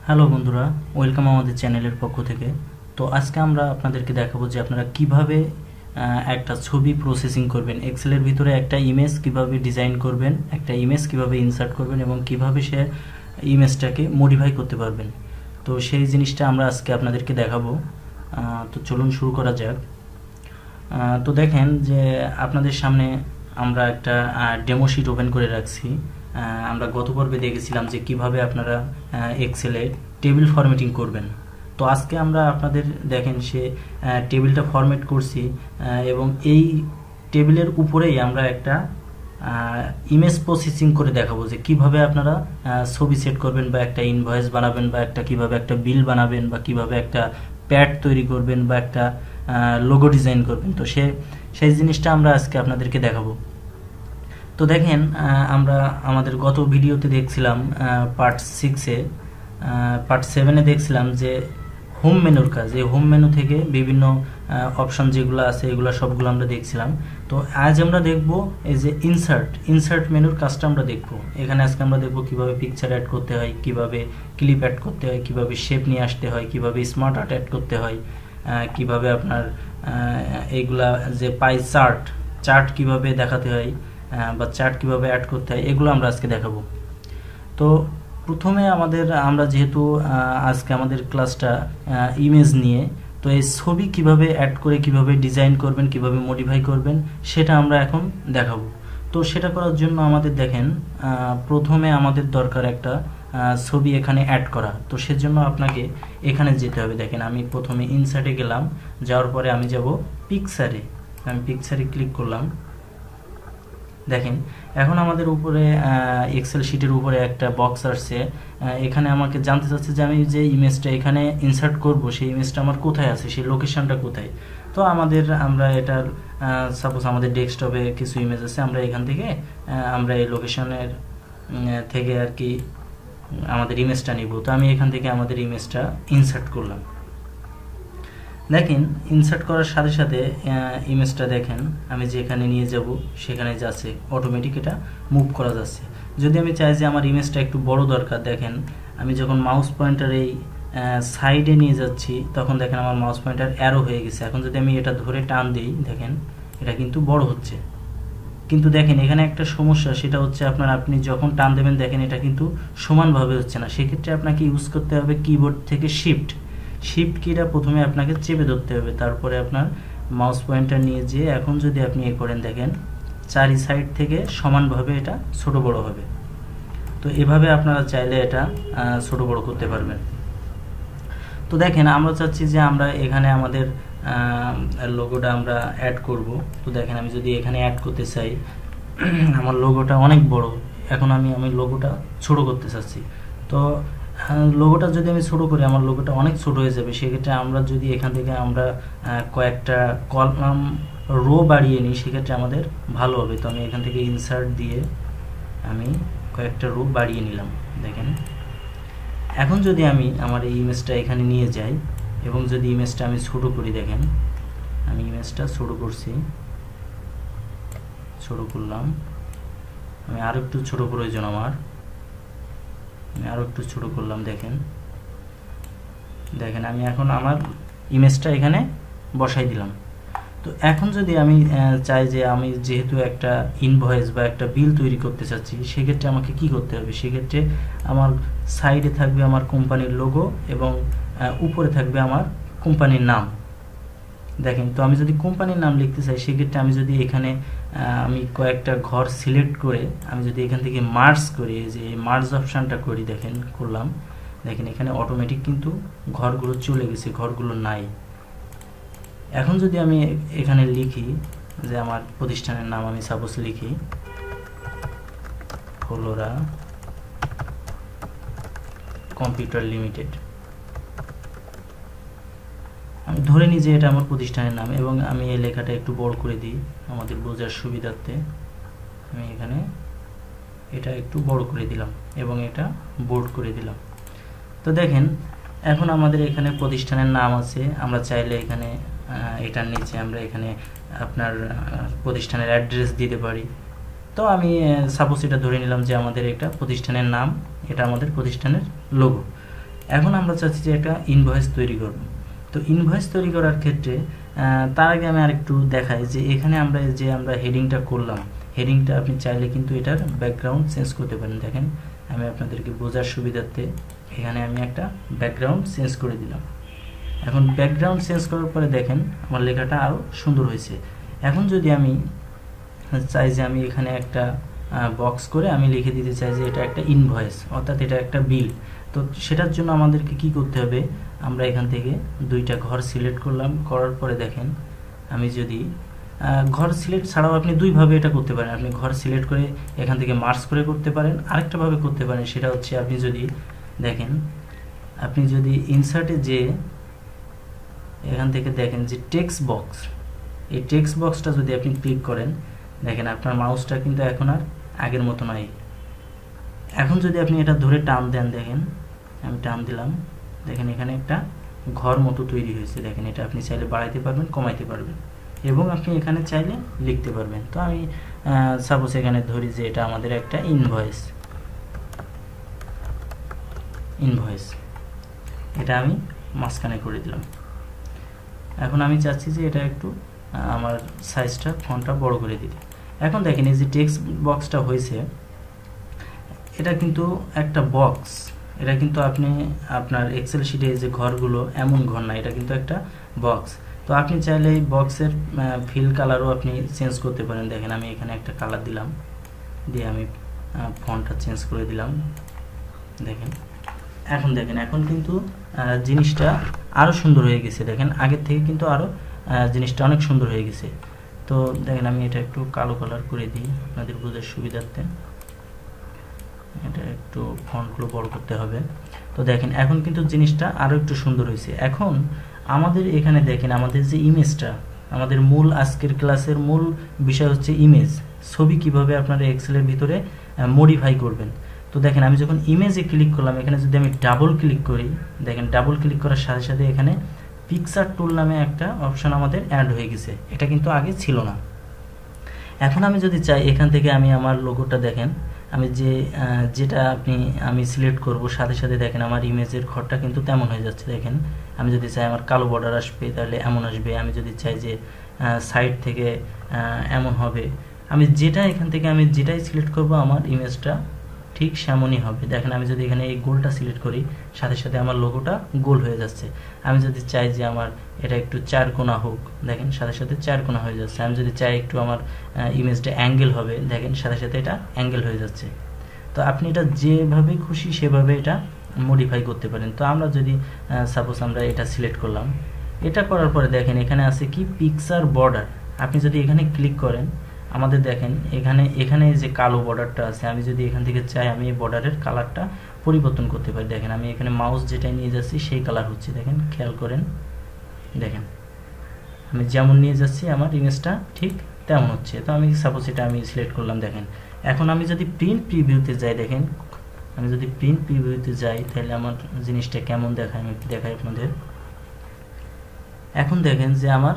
Hello বন্ধুরা, welcome আমাদের চ্যানেলের পক্ষ থেকে। তো আজকে আমরা আপনাদেরকে দেখাবো যে আপনারা কিভাবে একটা ছবি প্রসেসিং করবেন, এক্সেলের ভিতরে একটা ইমেজ কিভাবে ডিজাইন করবেন, একটা ইমেজ কিভাবে ইনসার্ট করবেন এবং কিভাবে সে ইমেজটাকে মডিফাই করতে পারবেন। তো সেই জিনিসটা আমরা আজকে আপনাদেরকে দেখাবো। তো চলুন শুরু করা যাক। তো দেখেন যে আপনাদের সামনে আমরা একটা ডেমো শিট ওপেন করে রাখছি। আমরা গত পর্বে দেখেছিলাম যে কিভাবে আপনারা এক্সেলে টেবিল ফরম্যাটিং করবেন। তো আজকে আমরা আপনাদের দেখেন সে টেবিলটা ফরম্যাট করছি এবং এই টেবিলের উপরেই আমরা একটা ইমেজ প্রসেসিং করে দেখাবো যে কিভাবে আপনারা ছবি সেট করবেন বা একটা ইনভয়েস বানাবেন বা একটা কিভাবে একটা বিল বানাবেন বা কিভাবে একটা প্যাড তৈরি করবেন বা একটা লোগো ডিজাইন করবেন। তো সেই জিনিসটা আমরা আজকে আপনাদেরকে দেখাবো। তো দেখেন আমরা আমাদের গত ভিডিওতে দেখছিলাম পার্ট 6-এ, পার্ট 7-এ দেখছিলাম যে হোম মেনুর কাজ। এই হোম মেনু থেকে বিভিন্ন অপশন যেগুলো আছে এগুলো সবগুলো আমরা দেখছিলাম। তো আজ আমরা দেখব এই যে ইনসার্ট মেনুর কাজটা আমরা দেখব। এখানে আজকে আমরা দেখব কিভাবে পিকচার অ্যাড করতে হয়, কিভাবে ক্লিপ অ্যাড করতে হয়, কিভাবে শেপ নিয়ে আসতে হয়, কিভাবে স্মার্ট আর্ট অ্যাড করতে হয়, কিভাবে আপনার এইগুলা যে পাই চার্ট কিভাবে দেখাতে হয় বা চার্ট কিভাবে অ্যাড করতে হয়, এগুলো আমরা আজকে দেখাবো। তো প্রথমে আমরা যেহেতু আজকে আমাদের ক্লাসটা ইমেজ নিয়ে, তো এই ছবি কিভাবে অ্যাড করে কিভাবে ডিজাইন করবেন, কিভাবে মডিফাই করবেন সেটা আমরা এখন দেখাবো। তো সেটা করার জন্য আমাদের দেখেন প্রথমে আমাদের দরকার একটা ছবি এখানে অ্যাড করা। তো সেজন্য আপনাকে এখানে যেতে হবে। দেখেন আমি প্রথমে ইনসার্টে গেলাম, যাওয়ার পরে আমি যাব পিকচারে। আমি পিকচারে ক্লিক করলাম। দেখেন এখন আমাদের উপরে এক্সেল শিটের উপরে একটা বক্স আসছে। এখানে আমাকে জানতে চাচ্ছে যে আমি যে ইমেজটা এখানে ইনসার্ট করব সেই ইমেজটা আমার কোথায় আছে, সেই লোকেশনটা কোথায়। তো আমরা এটার সাপোজ আমাদের ডেস্কটপে কিছু ইমেজ আছে, আমরা এখান থেকে আমরা এই লোকেশনের থেকে আর কি আমাদের ইমেজটা নিব। তো আমি এখান থেকে আমাদের ইমেজটা ইনসার্ট করলাম। দেখেন ইনসার্ট করার সাথে সাথে ইমেজটা দেখেন আমি যেখানে নিয়ে যাব সেখানে যাচ্ছে, অটোমেটিক এটা মুভ করা যাচ্ছে। যদি আমি চাই যে আমার ইমেজটা একটু বড় দরকার, দেখেন আমি যখন মাউস পয়েন্টার এই সাইডে নিয়ে যাচ্ছি তখন দেখেন আমার মাউস পয়েন্টার অ্যারো হয়ে গেছে। এখন যদি আমি এটা ধরে টান দিই দেখেন এটা কিন্তু বড় হচ্ছে। কিন্তু দেখেন এখানে একটা সমস্যা, সেটা হচ্ছে আপনি যখন টান দেবেন দেখেন এটা কিন্তু সমানভাবে হচ্ছে না। সেক্ষেত্রে আপনাকে ইউজ করতে হবে কিবোর্ড থেকে শিফট কিটা প্রথমে আপনাকে চেপে ধরতে হবে, তারপরে আপনার মাউস পয়েন্টার নিয়ে যেয়ে এখন যদি আপনি এ করেন দেখেন চারি সাইড থেকে সমানভাবে এটা ছোট বড় হবে। তো এভাবে আপনারা চাইলে এটা ছোট বড় করতে পারবেন। তো দেখেন আমরা চাচ্ছি যে আমরা এখানে আমাদের লোগোটা আমরা অ্যাড করব। তো দেখেন আমি যদি এখানে অ্যাড করতে চাই আমার লোগোটা অনেক বড়, এখন আমি লোগোটা ছোট করতে চাচ্ছি। তো লোগোটা যদি আমি ছোট করি আমার লোগোটা অনেক ছোট হয়ে যাবে। সেক্ষেত্রে আমরা যদি এখান থেকে আমরা কয়েকটা কলাম রো বাড়িয়ে নিই সেক্ষেত্রে আমাদের ভালো হবে। তো আমি এখান থেকে ইনসার্ট দিয়ে আমি কয়েকটা রো বাড়িয়ে নিলাম। দেখেন এখন যদি আমি আমার এই ইমেজটা এখানে নিয়ে যাই এবং যদি ইমেজটা আমি ছোট করি, দেখেন আমি ইমেজটা ছোট করছি, ছোট করলাম। আমি আরো একটু ছোট প্রয়োজন আমি আরো একটু ছোট করলাম। দেখেন আমি এখন আমার ইমেজটা এখানে বসাই দিলাম। তো এখন যদি আমি চাই যে আমি যেহেতু একটা ইনভয়েস বা একটা বিল তৈরি করতে চাচ্ছি সেক্ষেত্রে আমাকে কি করতে হবে, সেক্ষেত্রে আমার সাইডে থাকবে আমার কোম্পানির লোগো এবং উপরে থাকবে আমার কোম্পানির নাম। দেখেন তো আমি যদি কোম্পানির নাম লিখতে চাই সেক্ষেত্রে আমি যদি এখানে আমি কয়েকটা ঘর সিলেক্ট করে আমি যদি এখান থেকে মার্জ করি, যে মার্জ অপশানটা করি, করলাম, দেখেন এখানে অটোমেটিক কিন্তু ঘরগুলো চলে গেছে, ঘরগুলো নাই। এখন যদি আমি এখানে লিখি যে আমার প্রতিষ্ঠানের নাম, আমি সাপোজ লিখি ফলোরা কম্পিউটার লিমিটেড, আমি ধরে নিই যে এটা আমার প্রতিষ্ঠানের নাম এবং আমি এই লেখাটা একটু বড় করে দিই আমাদের বোঝার সুবিধার্থে। আমি এখানে এটা একটু বড় করে দিলাম এবং এটা বোল্ড করে দিলাম। তো দেখেন এখন আমাদের এখানে প্রতিষ্ঠানের নাম আছে। আমরা চাইলে এখানে এটার নিচে আমরা এখানে আপনার প্রতিষ্ঠানের অ্যাড্রেস দিতে পারি। তো আমি সাপোজ এটা ধরে নিলাম যে আমাদের এটা প্রতিষ্ঠানের নাম, এটা আমাদের প্রতিষ্ঠানের লোগো। এখন আমরা চাচ্ছি যে একটা ইনভয়েস তৈরি করব। তো ইনভয়েস তৈরি করার ক্ষেত্রে তার আগে আমি আরেকটু দেখাই যে এখানে আমরা হেডিংটা করলাম, হেডিংটা আপনি চাইলে কিন্তু এটার ব্যাকগ্রাউন্ড চেঞ্জ করতে পারেন। দেখেন আমি আপনাদেরকে বোঝার সুবিধার্থে এখানে আমি একটা ব্যাকগ্রাউন্ড চেঞ্জ করে দিলাম। এখন ব্যাকগ্রাউন্ড চেঞ্জ করার পরে দেখেন আমার লেখাটা আরও সুন্দর হয়েছে। এখন যদি আমি চাই যে আমি এখানে একটা বক্স করে আমি লিখে দিতে চাই যে এটা একটা ইনভয়েস, অর্থাৎ এটা একটা বিল। তো সেটার জন্য আমাদেরকে কি করতে হবে, আমরা এখান থেকে দুইটা ঘর সিলেক্ট করলাম, করার পরে দেখেন আমি যদি ঘর সিলেক্ট ছাড়াও আপনি দুইভাবে এটা করতে পারেন। আপনি ঘর সিলেক্ট করে এখান থেকে মার্জ করে করতে পারেন, আরেকটা ভাবে করতে পারেন, সেটা হচ্ছে আপনি যদি দেখেন, আপনি যদি ইনসার্টে যে এখান থেকে দেখেন যে টেক্সট বক্স, এই টেক্সট বক্সটা যদি আপনি ক্লিক করেন, দেখেন আপনার মাউসটা কিন্তু এখন আর আগের মতো নয়। এখন যদি আপনি এটা ধরে টান দেন, দেখেন আমি টান দিলাম, দেখেন এখানে একটা ঘর মতো তৈরি হয়েছে। দেখেন এটা আপনি চাইলে বাড়াইতে পারবেন, কমাইতে পারবেন, এবং আপনি এখানে চাইলে লিখতে পারবেন। তো আমি সাপোজ এখানে ধরি যে এটা আমাদের একটা ইনভয়েস, এটা আমি মাঝখানে করে দিলাম। এখন আমি চাচ্ছি যে এটা একটু আমার সাইজটা ফন্টটা বড় করে দিতে। এখন দেখেন এই যে টেক্সট বক্সটা হয়েছে, এটা কিন্তু একটা বক্স, এটা কিন্তু আপনি আপনার এক্সেল শিটে যে ঘরগুলো এমন ঘর না, এটা কিন্তু একটা বক্স। তো আপনি চাইলে এই বক্সের ফিল কালারও আপনি চেঞ্জ করতে পারেন। দেখেন আমি এখানে একটা কালার দিলাম, দিয়ে আমি ফন্টটা চেঞ্জ করে দিলাম। দেখেন এখন কিন্তু জিনিসটা আরও সুন্দর হয়ে গেছে। দেখেন আগের থেকে কিন্তু আরও জিনিসটা অনেক সুন্দর হয়ে গেছে। তো দেখেন আমি এটা একটু কালো কালার করে দিই আপনাদের বোঝার সুবিধার্থে, এটা একটু ফন্টগুলো বড় করতে হবে। তো দেখেন এখন কিন্তু জিনিসটা আরও একটু সুন্দর হয়েছে। এখন আমাদের এখানে দেখেন আমাদের যে ইমেজটা, আমাদের মূল আজকের ক্লাসের মূল বিষয় হচ্ছে ইমেজ, ছবি কিভাবে আপনারা এক্সেলের ভিতরে মডিফাই করবেন। তো দেখেন আমি যখন ইমেজে ক্লিক করলাম, এখানে যদি আমি ডাবল ক্লিক করি, দেখেন ডাবল ক্লিক করার সাথে সাথে এখানে পিকচার টুল নামে একটা অপশন আমাদের অ্যাড হয়ে গেছে, এটা কিন্তু আগে ছিল না। এখন আমি যদি চাই এখান থেকে আমি আমার লোগোটা দেখেন আমি যেটা আমি সিলেক্ট করব, সাথে সাথে দেখেন আমার ইমেজের ঘরটা কিন্তু তেমন হয়ে যাচ্ছে। দেখেন আমি যদি চাই আমার কালো বর্ডার আসবে তাহলে এমন আসবে, আমি যদি চাই যে সাইড থেকে এমন হবে, আমি এখান থেকে আমি যেটাই সিলেক্ট করব আমার ইমেজটা ঠিক সেমনই হবে। দেখেন আমি যদি এখানে এই গোলটা সিলেক্ট করি, সাথে সাথে আমার লোগোটা গোল হয়ে যাচ্ছে। আমি যদি চাই যে আমার এটা একটু চার কোণা হোক, দেখেন সাথে সাথে চার কোণা হয়ে যাচ্ছে। আমি যদি চাই একটু আমার ইমেজটা অ্যাঙ্গেল হবে, দেখেন সাথে সাথে এটা অ্যাঙ্গেল হয়ে যাচ্ছে। তো আপনি এটা যেভাবে খুশি সেভাবে এটা মডিফাই করতে পারেন। তো আমরা যদি সাপোজ আমরা এটা সিলেক্ট করলাম, এটা করার পরে দেখেন এখানে আছে কি পিকচার বর্ডার। আপনি যদি এখানে ক্লিক করেন, আমাদের দেখেন এখানে যে কালো বর্ডারটা আছে, আমি যদি এখান থেকে চাই আমি এই বর্ডারের কালারটা পরিবর্তন করতে পারি। দেখেন আমি এখানে মাউস যেটা নিয়ে যাচ্ছি সেই কালার হচ্ছে, দেখেন খেয়াল করেন, দেখেন আমি যেমন নিয়ে যাচ্ছি আমার ইমেজটা ঠিক তেমন হচ্ছে। তো আমি সাপোজ এটা আমি সিলেক্ট করলাম। দেখেন এখন আমি যদি প্রিন্ট প্রিভিউতে যাই, দেখেন আমি যদি প্রিন্ট প্রিভিউতে যাই তাহলে আমার জিনিসটা কেমন দেখায় আমি একটু দেখাই আপনাদের। এখন দেখেন যে আমার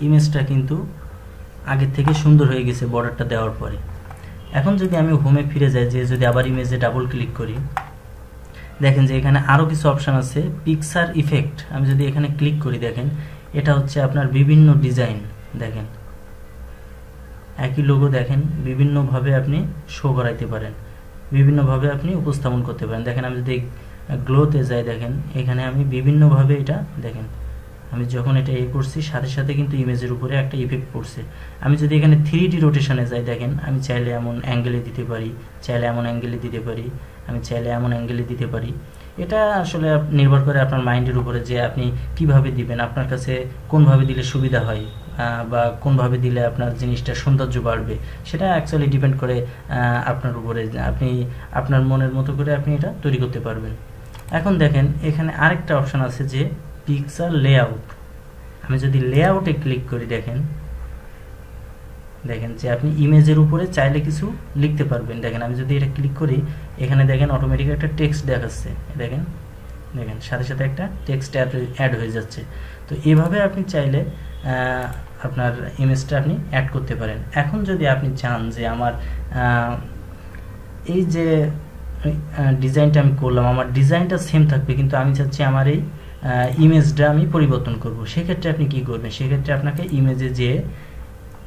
ইমেজটা কিন্তু আগের থেকে সুন্দর হয়ে গেছে বর্ডারটা দেওয়ার পরে। এখন যদি আমি হোমে ফিরে যাই, যদি আবার ইমেজে ডাবল ক্লিক করি, দেখেন যে এখানে আরও কিছু অপশান আছে, পিকচার ইফেক্ট। আমি যদি এখানে ক্লিক করি, দেখেন এটা হচ্ছে আপনার বিভিন্ন ডিজাইন, দেখেন একই লোগো দেখেন বিভিন্নভাবে আপনি শো করাইতে পারেন, বিভিন্নভাবে আপনি উপস্থাপন করতে পারেন। দেখেন আমি যদি গ্লোতে যাই, দেখেন এখানে আমি বিভিন্নভাবে এটা দেখেন আমি যখন এটা করছি সাথে সাথে কিন্তু ইমেজের উপরে একটা ইফেক্ট পড়ছে। আমি যদি এখানে 3D রোটেশনে যাই, দেখেন আমি চাইলে এমন অ্যাঙ্গেলে দিতে পারি, চাইলে এমন অ্যাঙ্গেলে দিতে পারি, আমি চাইলে এমন অ্যাঙ্গেলে দিতে পারি। এটা আসলে নির্ভর করে আপনার মাইন্ডের উপরে যে আপনি কিভাবে দিবেন, আপনার কাছে কোনভাবে দিলে সুবিধা হয় বা কোনভাবে দিলে আপনার জিনিসটা সৌন্দর্য বাড়বে, সেটা অ্যাকচুয়ালি ডিপেন্ড করে আপনার উপরে। আপনি আপনার মনের মতো করে আপনি এটা তৈরি করতে পারবেন। এখন দেখেন এখানে আরেকটা অপশান আছে যে পিকচার লেআউট। আমি যদি লেআউটে ক্লিক করি, দেখেন যে আপনি ইমেজের উপরে চাইলে কিছু লিখতে পারবেন। দেখেন আমি যদি এটা ক্লিক করি, এখানে দেখেন অটোমেটিক একটা টেক্সট দেখাচ্ছে, দেখেন সাথে সাথে একটা টেক্সট অ্যাড হয়ে যাচ্ছে। তো এভাবে আপনি চাইলে আপনার ইমেজটা আপনি অ্যাড করতে পারেন। এখন যদি আপনি চান যে আমার এই যে ডিজাইনটা আমি করলাম, আমার ডিজাইনটা সেম থাকবে, কিন্তু আমি চাচ্ছি আমার এই ইমেজটা আমি পরিবর্তন করব। সেক্ষেত্রে আপনি কি করবেন, সেক্ষেত্রে আপনাকে ইমেজে যে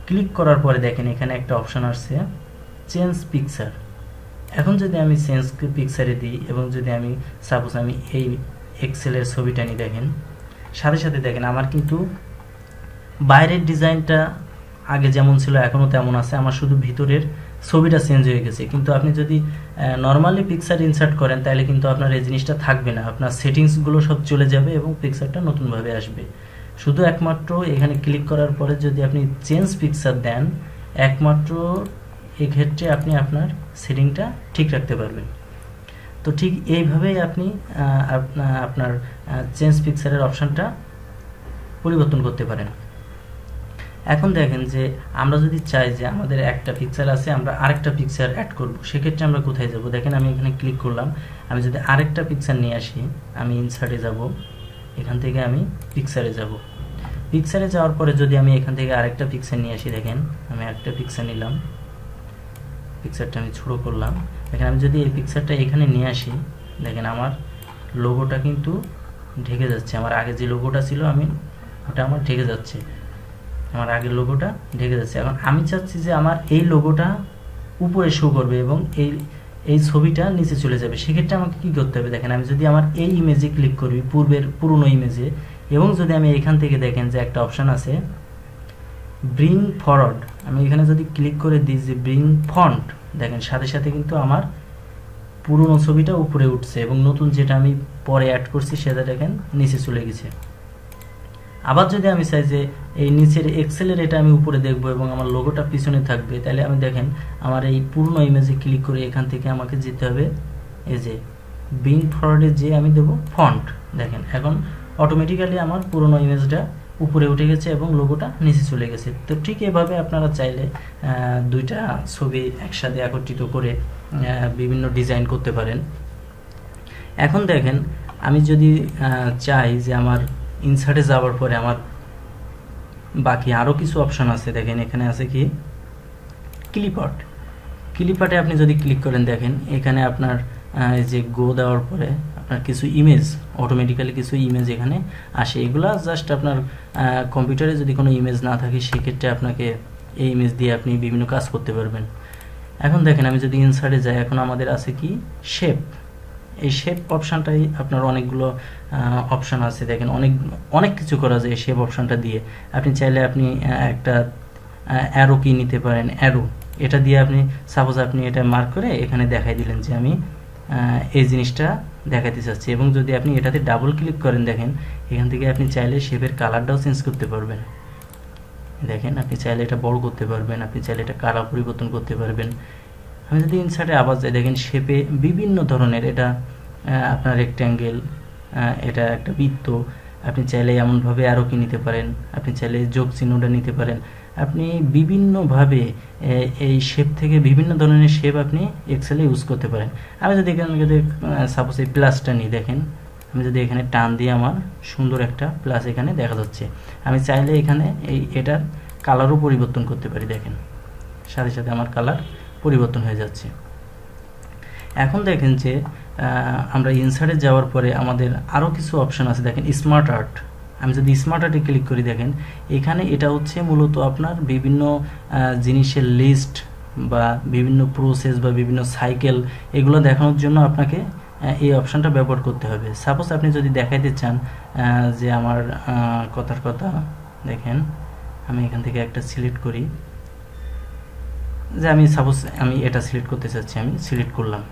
ক্লিক করার পরে দেখেন এখানে একটা অপশন আসছে চেঞ্জ পিকচার। এখন যদি আমি চেঞ্জ পিকচারে দিই এবং যদি আমি সাপোজ আমি এই এক্সেলের ছবিটা নিই, দেখেন সাথে সাথে দেখেন আমার কিন্তু বাইরের ডিজাইনটা আগে যেমন ছিল এখনও তেমন আছে, আমার শুধু ভিতরের ছবিটা চেঞ্জ হয়ে গেছে। কিন্তু আপনি যদি নর্মালি পিকচার ইনসার্ট করেন তাহলে কিন্তু আপনার এই জিনিসটা থাকবে না, আপনার সেটিংসগুলো সব চলে যাবে এবং পিকচারটা নতুনভাবে আসবে। শুধু একমাত্র এখানে ক্লিক করার পরে যদি আপনি চেঞ্জ পিকচার দেন, একমাত্র এক্ষেত্রে আপনি আপনার সেটিংটা ঠিক রাখতে পারবেন। তো ঠিক এইভাবেই আপনি আপনার চেঞ্জ পিকচারের অপশানটা পরিবর্তন করতে পারেন। এখন দেখেন যে আমরা যদি চাই যে আমাদের একটা পিকচার আছে, আমরা আরেকটা পিকচার অ্যাড করব, সেক্ষেত্রে আমরা কোথায় যাব? দেখেন আমি এখানে ক্লিক করলাম, আমি যদি আরেকটা পিকচার নিয়ে আসি, আমি ইনসার্টে যাব, এখান থেকে আমি পিকচারে যাব। পিকচারে যাওয়ার পরে যদি আমি এখান থেকে আরেকটা পিকচার নিয়ে আসি, দেখেন আমি একটা পিকচার নিলাম, পিকচারটা আমি ছোটো করলাম। দেখেন আমি যদি এই পিকচারটা এখানে নিয়ে আসি, দেখেন আমার লোগোটা কিন্তু ঢেকে যাচ্ছে, আমার আগে যে লোগোটা ছিল ওটা আমার ঢেকে যাচ্ছে, আমার আগের লোগোটা ঢেকে যাচ্ছে। এখন আমি চাচ্ছি যে আমার এই লোগোটা উপরে শো করবে এবং এই ছবিটা নিচে চলে যাবে। সেক্ষেত্রে আমাকে কি করতে হবে? দেখেন আমি যদি আমার এই ইমেজে ক্লিক করি, পুরনো ইমেজে, এবং যদি আমি এখান থেকে দেখেন যে একটা অপশান আছে ব্রিং ফরওয়ার্ড, আমি এখানে যদি ক্লিক করে দিই যে ব্রিং ফন্ট, দেখেন সাথে সাথে কিন্তু আমার পুরনো ছবিটা উপরে উঠছে এবং নতুন যেটা আমি পরে অ্যাড করছি সেটা দেখেন নিচে চলে গেছে। আবার যদি আমি চাই যে এই নিচের এক্সেলের এটা আমি উপরে দেখবো এবং আমার লোগোটা পিছনে থাকবে, তাহলে আমি দেখেন আমার এই পুরনো ইমেজে ক্লিক করে এখান থেকে আমাকে যেতে হবে এই যে ব্রিং ফরওয়ার্ডে যে আমি দেবো ফন্ট, দেখেন এখন অটোমেটিক্যালি আমার পুরনো ইমেজটা উপরে উঠে গেছে এবং লোগোটা নিচে চলে গেছে। তো ঠিক এভাবে আপনারা চাইলে দুইটা ছবি একসাথে একত্রিত করে বিভিন্ন ডিজাইন করতে পারেন। এখন দেখেন আমি যদি চাই যে আমার ইনসার্টে যাওয়ার পরে আমার বাকি আরও কিছু অপশন আছে, দেখেন এখানে আছে কি ক্লিপআর্টে আপনি যদি ক্লিক করেন, দেখেন এখানে আপনার এই যে গো দেওয়ার পরে আপনার কিছু ইমেজ অটোমেটিক্যালি কিছু ইমেজ এখানে আসে। এগুলা জাস্ট আপনার কম্পিউটারে যদি কোনো ইমেজ না থাকে সেক্ষেত্রে আপনাকে এই ইমেজ দিয়ে আপনি বিভিন্ন কাজ করতে পারবেন। এখন দেখেন আমি যদি ইনসার্টে যাই, এখন আমাদের আছে কি শেপ। এই শেপ অপশানটাই আপনার অনেকগুলো অপশান আছে, দেখেন অনেক কিছু করা যায় শেপ অপশানটা দিয়ে। আপনি চাইলে আপনি একটা অ্যারো কি নিতে পারেন, অ্যারো, এটা দিয়ে আপনি সাপোজ আপনি এটা মার্ক করে এখানে দেখাই দিলেন যে আমি এই জিনিসটা দেখাতে চাচ্ছি, এবং যদি আপনি এটাতে ডাবল ক্লিক করেন, দেখেন এখান থেকে আপনি চাইলে শেপের কালারটাও চেঞ্জ করতে পারবেন। দেখেন আপনি চাইলে এটা বড় করতে পারবেন, আপনি চাইলে এটা কালার পরিবর্তন করতে পারবেন। আমি যদি ইনসার্টে আবার যাই, দেখেন শেপে বিভিন্ন ধরনের, এটা আপনার রেক্ট্যাঙ্গেল, এটা একটা বৃত্ত, আপনি চাইলে এমনভাবে আরও কি নিতে পারেন, আপনি চাইলে যোগ চিহ্নটা নিতে পারেন। আপনি বিভিন্নভাবে এই শেপ থেকে বিভিন্ন ধরনের শেপ আপনি এক্সেলে ইউজ করতে পারেন। আমি যদি এখানে সাপোজ এই প্লাসটা নিই, দেখেন আমি যদি এখানে টান দিয়ে আমার সুন্দর একটা প্লাস এখানে দেখা যাচ্ছে। আমি চাইলে এখানে এটার কালারও পরিবর্তন করতে পারি, দেখেন সাথে সাথে আমার কালার পরিবর্তন হয়ে যাচ্ছে। এখন দেখেন যে আমরা ইনসার্টে যাওয়ার পরে আমাদের আরও কিছু অপশন আছে, দেখেন স্মার্ট আর্ট। আমি যদি স্মার্ট আর্টে ক্লিক করি, দেখেন এখানে এটা হচ্ছে মূলত আপনার বিভিন্ন জিনিসের লিস্ট বা বিভিন্ন প্রসেস বা বিভিন্ন সাইকেল এগুলো দেখানোর জন্য আপনাকে এই অপশানটা ব্যবহার করতে হবে। সাপোজ আপনি যদি দেখাইতে চান যে আমার কথার কথা, দেখেন আমি এখান থেকে একটা সিলেক্ট করি, যে আমি সাপোজ আমি এটা সিলেক্ট করতে চাচ্ছি, আমি সিলেক্ট করলাম।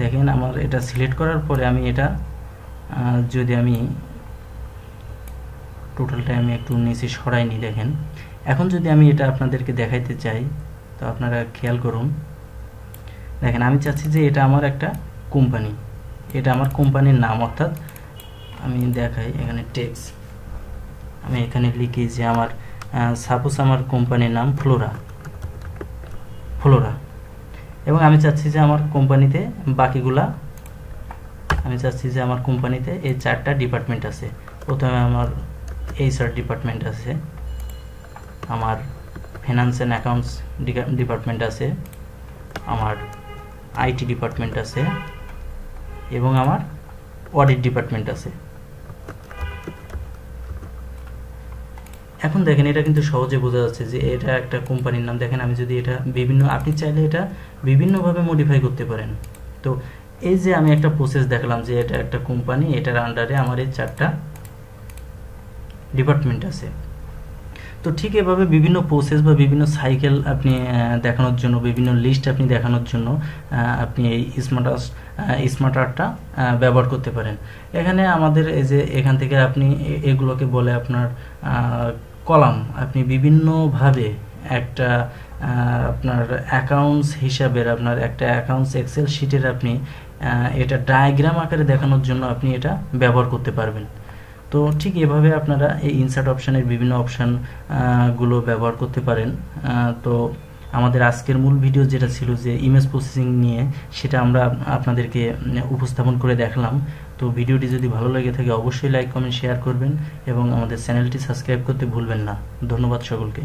দেখেন আমার এটা সিলেক্ট করার পরে আমি এটা যদি আমি টোটালটা আমি একটু নিচে সরাই নিই, দেখেন এখন যদি আমি এটা আপনাদেরকে দেখাইতে চাই তো আপনারা খেয়াল করুন, দেখেন আমি চাচ্ছি যে এটা আমার একটা কোম্পানি, এটা আমার কোম্পানির নাম, অর্থাৎ আমি দেখাই এখানে টেক্সট, আমি এখানে লিখি যে আমার সাপোজ আমার কোম্পানির নাম ফ্লোরা, এবং আমি চাচ্ছি যে আমার কোম্পানিতে বাকিগুলা, আমি চাচ্ছি যে আমার কোম্পানিতে এই 4টা ডিপার্টমেন্ট আছে। প্রথমে আমার এইচআর ডিপার্টমেন্ট আছে, আমার ফিনান্স অ্যান্ড অ্যাকাউন্টস ডিপার্টমেন্ট আছে, আমার আইটি ডিপার্টমেন্ট আছে এবং আমার অডিট ডিপার্টমেন্ট আছে। এখন দেখেন এটা কিন্তু সহজে বোঝা যাচ্ছে যে এটা একটা কোম্পানির নাম। দেখেন আমি যদি এটা আপনি চাইলে এটা বিভিন্নভাবে মডিফাই করতে পারেন। তো এই যে আমি একটা প্রসেস দেখালাম যে এটা একটা কোম্পানি, এটার আন্ডারে আমার এই 4টা ডিপার্টমেন্ট আছে। তো ঠিক এভাবে বিভিন্ন প্রসেস বা বিভিন্ন সাইকেল আপনি দেখানোর জন্য, বিভিন্ন লিস্ট আপনি দেখানোর জন্য আপনি এই স্মার্ট আর্টটা ব্যবহার করতে পারেন। এখানে আমাদের এই যে এখান থেকে আপনি এগুলোকে বলে আপনার কলাম। আপনি বিভিন্নভাবে একটা আপনার অ্যাকাউন্টস হিসাবের, আপনার একটা অ্যাকাউন্টস এক্সেল শিটের আপনি এটা ডায়াগ্রাম আকারে দেখানোর জন্য আপনি এটা ব্যবহার করতে পারবেন। তো ঠিক এভাবে আপনারা এই ইনসার্ট অপশানের বিভিন্ন অপশান গুলো ব্যবহার করতে পারেন। তো আমাদের আজকের মূল ভিডিও যেটা ছিল যে ইমেজ প্রসেসিং নিয়ে, সেটা আমরা আপনাদেরকে উপস্থাপন করে দেখলাম। তো ভিডিওটি যদি ভালো লেগে থাকে অবশ্যই লাইক, কমেন্ট, শেয়ার করবেন এবং আমাদের চ্যানেলটি সাবস্ক্রাইব করতে ভুলবেন না। ধন্যবাদ সকলকে।